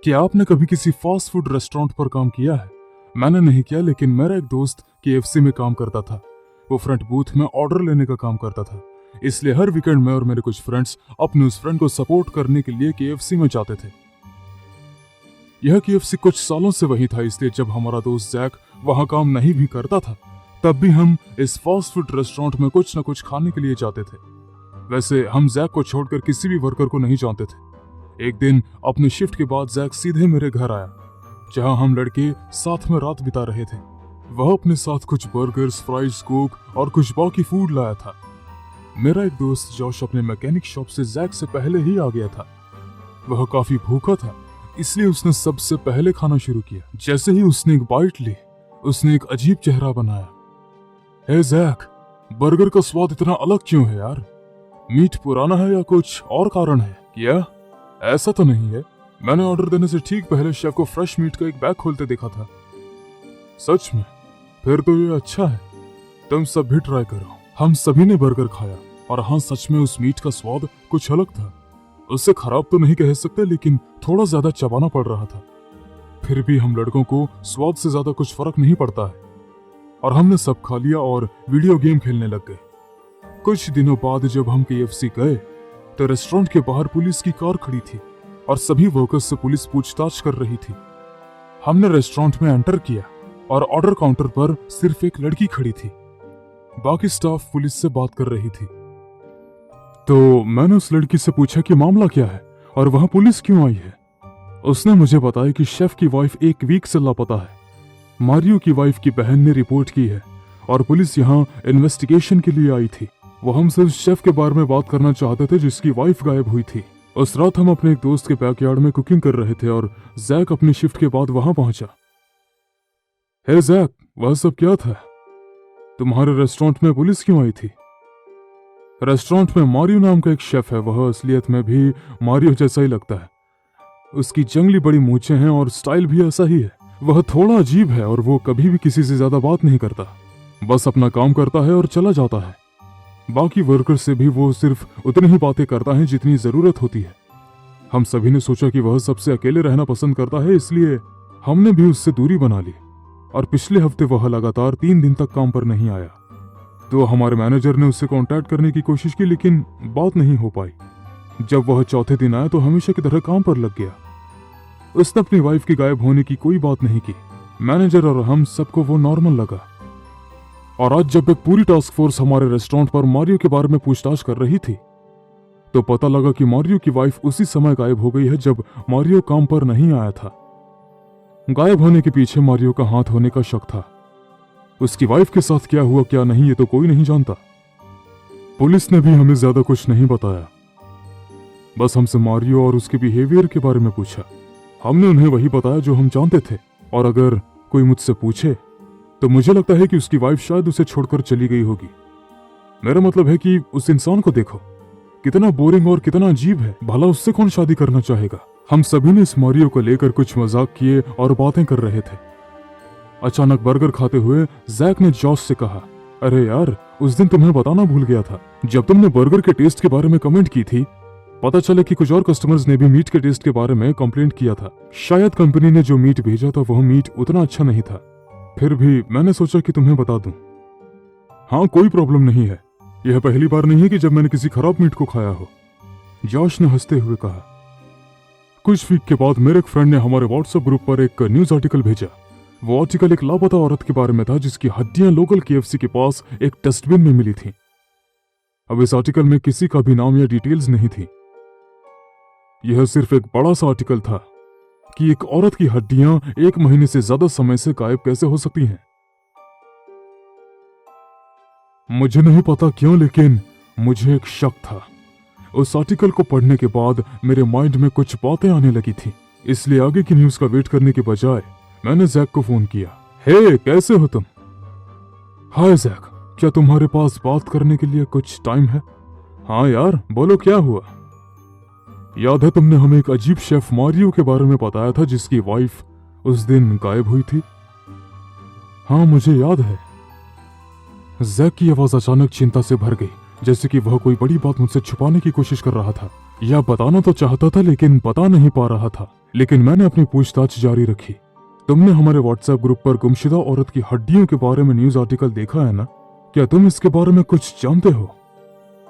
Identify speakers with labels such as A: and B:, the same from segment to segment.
A: क्या आपने कभी किसी फास्ट फूड रेस्टोरेंट पर काम किया है? मैंने नहीं किया, लेकिन मेरा एक दोस्त KFC में काम करता था। वो फ्रंट बूथ में ऑर्डर लेने का काम करता था, इसलिए हर वीकेंड में और मेरे कुछ फ्रेंड्स अपने उस फ्रेंड को सपोर्ट करने के लिए KFC में जाते थे। यह KFC कुछ सालों से वही था, इसलिए जब हमारा दोस्त जैक वहां काम नहीं भी करता था, तब भी हम इस फास्ट फूड रेस्टोरेंट में कुछ न कुछ खाने के लिए जाते थे। वैसे हम जैक को छोड़कर किसी भी वर्कर को नहीं जानते थे। एक दिन अपनी शिफ्ट के बाद जैक सीधे मेरे घर आया, जहां हम लड़के साथ में रात बिता रहे थे। वह अपने साथ कुछ बर्गर्स, फ्राइज, कोक और कुछ बाकी फूड लाया था। मेरा एक दोस्त जॉश अपने मैकेनिक शॉप से जैक से पहले ही आ गया था। वह काफी भूखा था, इसलिए उसने सबसे पहले खाना शुरू किया। जैसे ही उसने एक बाइट ली, उसने एक अजीब चेहरा बनाया। हे जैक, बर्गर का स्वाद इतना अलग क्यों है यार? मीट पुराना है या कुछ और कारण है क्या? ऐसा तो नहीं है, मैंने ऑर्डर देने से ठीक पहले शेफ को फ्रेश मीट का एक बैग खोलते देखा था। सच में? फिर तो ये अच्छा है, तुम सब भी ट्राई करो। हम सभी ने बर्गर खाया और हाँ, सच में उस मीट का स्वाद कुछ अलग था। उससे खराब तो नहीं कह सकते, लेकिन थोड़ा ज्यादा चबाना पड़ रहा था। फिर भी हम लड़कों को स्वाद से ज्यादा कुछ फर्क नहीं पड़ता है, और हमने सब खा लिया और वीडियो गेम खेलने लग गए। कुछ दिनों बाद जब हम KFC गए तो रेस्टोरेंट के बाहर पुलिस की कार खड़ी थी और सभी वर्कर्स से पुलिस पूछताछ कर रही थी। हमने रेस्टोरेंट में एंटर किया और ऑर्डर काउंटर पर सिर्फ एक लड़की खड़ी थी। बाकी स्टाफ पुलिस से बात कर रही थी। तो मैंने उस लड़की से पूछा कि मामला क्या है और वहां पुलिस क्यों आई है। उसने मुझे बताया कि शेफ की वाइफ एक वीक से लापता है। मारियो की वाइफ की बहन ने रिपोर्ट की है और पुलिस यहाँ इन्वेस्टिगेशन के लिए आई थी। वो हमसे उस शेफ के बारे में बात करना चाहते थे जिसकी वाइफ गायब हुई थी। उस रात हम अपने एक दोस्त के बैकयार्ड में कुकिंग कर रहे थे और जैक अपनी शिफ्ट के बाद वहां पहुंचा। हे जैक, वह सब क्या था? तुम्हारे रेस्टोरेंट में पुलिस क्यों आई थी? रेस्टोरेंट में मारियो नाम का एक शेफ है। वह असलियत में भी मारियो जैसा ही लगता है। उसकी जंगली बड़ी मूंछें हैं और स्टाइल भी ऐसा ही है। वह थोड़ा अजीब है और वो कभी भी किसी से ज्यादा बात नहीं करता, बस अपना काम करता है और चला जाता है। बाकी वर्कर से भी वो सिर्फ उतनी ही बातें करता है जितनी जरूरत होती है। हम सभी ने सोचा कि वह सबसे अकेले रहना पसंद करता है, इसलिए हमने भी उससे दूरी बना ली। और पिछले हफ्ते वह लगातार 3 दिन तक काम पर नहीं आया। तो हमारे मैनेजर ने उससे कांटेक्ट करने की कोशिश की, लेकिन बात नहीं हो पाई। जब वह चौथे दिन आया तो हमेशा की तरह काम पर लग गया। उसने अपनी वाइफ के गायब होने की कोई बात नहीं की। मैनेजर और हम सबको वो नॉर्मल लगा। और आज जब एक पूरी टास्क फोर्स हमारे रेस्टोरेंट पर मारियो के बारे में पूछताछ कर रही थी, तो पता लगा कि मारियो की वाइफ उसी समय गायब हो गई है जब मारियो काम पर नहीं आया था। गायब होने के पीछे मारियो का हाथ होने का शक था। उसकी वाइफ के साथ क्या हुआ क्या नहीं, ये तो कोई नहीं जानता। पुलिस ने भी हमें ज्यादा कुछ नहीं बताया, बस हमसे मारियो और उसके बिहेवियर के बारे में पूछा। हमने उन्हें वही बताया जो हम जानते थे। और अगर कोई मुझसे पूछे तो मुझे लगता है कि उसकी वाइफ शायद उसे छोड़कर चली गई होगी। मेरा मतलब है कि उस इंसान को देखो, कितना बोरिंग और कितना अजीब है। भला उससे कौन शादी करना चाहेगा? हम सभी ने इस मारियो को लेकर कुछ मजाक किए और बातें कर रहे थे। अचानक बर्गर खाते हुए जैक ने जॉश से कहा, अरे यार, उस दिन तुम्हें बताना भूल गया था। जब तुमने बर्गर के टेस्ट के बारे में कमेंट की थी, पता चला कि कुछ और कस्टमर्स ने भी मीट के टेस्ट के बारे में कंप्लेंट किया था। शायद कंपनी ने जो मीट भेजा था वह मीट उतना अच्छा नहीं था। फिर भी मैंने सोचा कि तुम्हें बता दूं। हाँ, कोई प्रॉब्लम नहीं है। यह पहली बार नहीं है कि जब मैंने किसी खराब मीट को खाया हो, जॉश ने हंसते हुए कहा। कुछ वीक के बाद मेरे एक फ्रेंड ने हमारे व्हाट्सएप ग्रुप पर एक न्यूज आर्टिकल भेजा। वो आर्टिकल एक लापता औरत के बारे में था जिसकी हड्डियां लोकल KFC के पास एक डस्टबिन में मिली थी। अब इस आर्टिकल में किसी का भी नाम या डिटेल्स नहीं थी। यह सिर्फ एक बड़ा सा आर्टिकल था कि एक औरत की हड्डियां 1 महीने से ज्यादा समय से गायब कैसे हो सकती हैं। मुझे नहीं पता क्यों, लेकिन मुझे एक शक था। उस आर्टिकल को पढ़ने के बाद मेरे माइंड में कुछ बातें आने लगी थी, इसलिए आगे की न्यूज का वेट करने के बजाय मैंने जैक को फोन किया। हे, कैसे हो तुम? हाय जैक, क्या तुम्हारे पास बात करने के लिए कुछ टाइम है? हाँ यार, बोलो क्या हुआ? याद है तुमने हमें एक अजीब शेफ मारियो के बारे में बताया था जिसकी वाइफ उस दिन गायब हुई थी? हाँ, मुझे याद है। जैक की आवाज अचानक चिंता से भर गई, जैसे कि वह कोई बड़ी बात मुझसे छुपाने की कोशिश कर रहा था। या बताना तो चाहता था लेकिन बता नहीं पा रहा था, लेकिन मैंने अपनी पूछताछ जारी रखी। तुमने हमारे व्हाट्सएप ग्रुप पर गुमशुदा औरत की हड्डियों के बारे में न्यूज आर्टिकल देखा है ना? क्या तुम इसके बारे में कुछ जानते हो?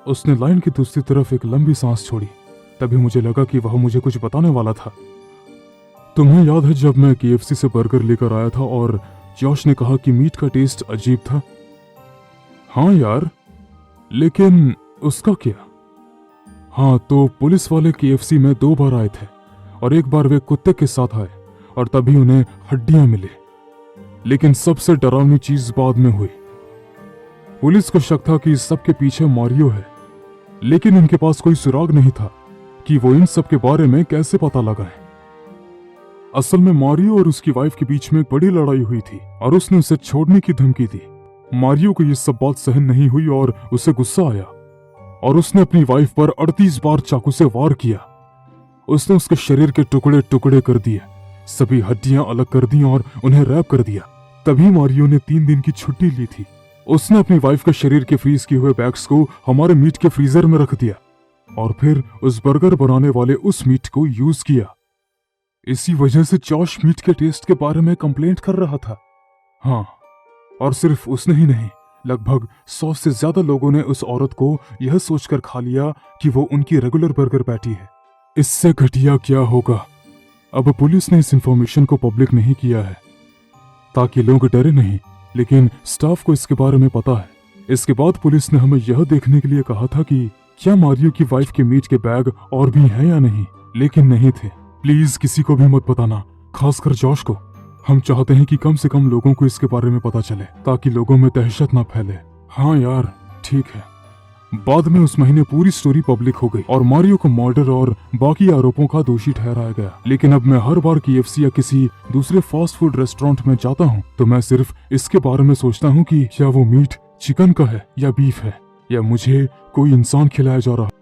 A: उसने लाइन की दूसरी तरफ एक लंबी सांस छोड़ी। तभी मुझे लगा कि वह मुझे कुछ बताने वाला था। तुम्हें याद है जब मैं KFC से बर्गर लेकर आया था और जॉश ने कहा कि मीट का टेस्ट अजीब था? हाँ यार, लेकिन उसका क्या? हाँ, तो पुलिस वाले KFC में 2 बार आए थे और एक बार वे कुत्ते के साथ आए और तभी उन्हें हड्डियां मिली। लेकिन सबसे डरावनी चीज बाद में हुई। पुलिस को शक था कि इस सब के पीछे मारियो है, लेकिन उनके पास कोई सुराग नहीं था कि वो इन सब के बारे में कैसे पता लगाए। असल में मारियो और उसकी वाइफ के बीच में एक बड़ी लड़ाई हुई थी और उसने उसे छोड़ने की धमकी दी। मारियो को ये सब बात सहन नहीं हुई और उसे गुस्सा आया और उसने अपनी वाइफ पर 38 बार चाकू से वार किया। उसने उसके शरीर के टुकड़े टुकड़े कर दिए, सभी हड्डियां अलग कर दी और उन्हें रैप कर दिया। तभी मारियो ने 3 दिन की छुट्टी ली थी। उसने अपनी वाइफ के शरीर के फ्रीज किए हुए बैग्स को हमारे मीट के फ्रीजर में रख दिया और फिर उस बर्गर बनाने वाले उस मीट को यूज किया। इसी वजह से जॉश मीट के टेस्ट के बारे में कंप्लेंट कर रहा था। हाँ, और सिर्फ उसने ही नहीं, लगभग 100 से ज्यादा लोगों ने उस औरत को यह सोचकर खा लिया कि वो उनकी रेगुलर बर्गर पैटी है। इससे घटिया क्या होगा? अब पुलिस ने इस इंफॉर्मेशन को पब्लिक नहीं किया है ताकि लोग डरे नहीं, लेकिन स्टाफ को इसके बारे में पता है। इसके बाद पुलिस ने हमें यह देखने के लिए कहा था कि क्या मारियो की वाइफ के मीट के बैग और भी हैं या नहीं, लेकिन नहीं थे। प्लीज किसी को भी मत बताना, खासकर जॉश को। हम चाहते हैं कि कम से कम लोगों को इसके बारे में पता चले ताकि लोगों में दहशत ना फैले। हाँ यार, ठीक है। बाद में उस महीने पूरी स्टोरी पब्लिक हो गई और मारियो को मर्डर और बाकी आरोपों का दोषी ठहराया गया। लेकिन अब मैं हर बार KFC या किसी दूसरे फास्ट फूड रेस्टोरेंट में जाता हूँ तो मैं सिर्फ इसके बारे में सोचता हूँ कि क्या वो मीट चिकन का है या बीफ है, या मुझे कोई इंसान खिलाया जा रहा है।